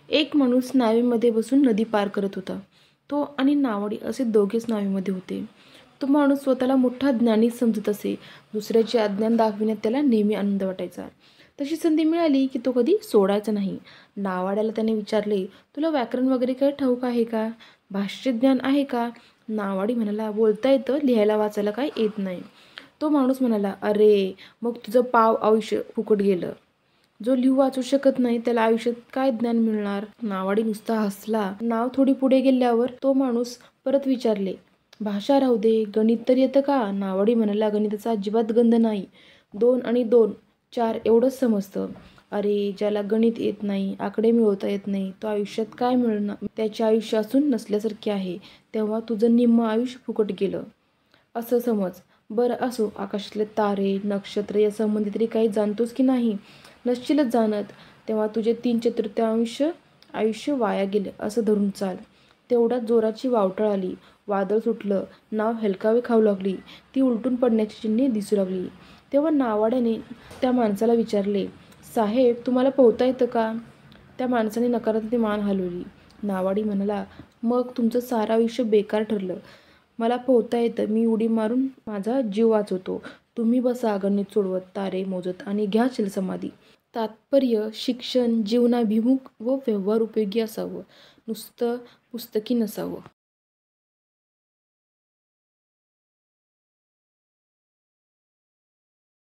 एक माणूस नावेमध्ये बसून नदी पार करत होता. तो आणि नावाडी असे दोघेच नावेमध्ये होते. तो माणूस स्वतःला मोठा ज्ञानी समजत असे. दुसऱ्याचे अज्ञान दाखविण्यात त्याला नेहमी आनंद वाटायचा. तशी संधी मिळाली की तो कधी सोडायचा नाही. नावाड्याला त्याने विचारले, तुला व्याकरण वगैरे काही ठाऊक आहे का? भाष्यज्ञान आहे का? नावाडी म्हणाला, बोलता येतं, लिहायला वाचायला काही येत नाही. तो माणूस म्हणाला, अरे मग तुझं पाव आयुष्य फुकट गेलं. जो लिहू वाचू शकत नाही त्याला आयुष्यात काय ज्ञान मिळणार? नावाडी नुसता हसला. नाव थोडी पुढे गेल्यावर तो माणूस परत विचारले, भाषा राहू दे, गणित तर येतं का? नावाडी म्हणाला, गणिताचा अजिबात गंध नाही. 2 आणि 2 4 एवढंच समजतं. अरे ज्याला गणित येत नाही, आकडे मिळवता येत नाही, तो आयुष्यात काय मिळणार? त्याचे आयुष्य असून नसल्यासारखे आहे. तेव्हा तुझं निम्म आयुष्य फुकट गेलं असं समज. बरं असो, आकाशातले तारे, नक्षत्र या संबंधी तरी काही जाणतोस की नाही? नसशीलच जाणत. तेव्हा तुझे 3/4 आयुष्य वाया गेले असं धरून चाल. तेवढ्यात जोराची वावटळ आली. वादळ सुटलं. नाव हेलकावे खाऊ लागली. ती उलटून पडण्याची चिन्हे दिसू लागली. तेव्हा नावाड्याने त्या माणसाला विचारले, साहेब तुम्हाला पोहता येतं का? त्या माणसाने नकारार्थी मान हलवली. नावाडी म्हणाला, मग तुमचं सारं आयुष्य बेकार ठरलं. मला पोहता येतं, मी उडी मारून माझा जीव वाचवतो. तुम्ही बसा गणित सोडवत, तारे मोजत आणि घ्या चिलसमाधी. तात्पर्य शिक्षण जीवनाभिमुख व व्यवहार उपयोगी असावं, नुसतं पुस्तकी नसावं.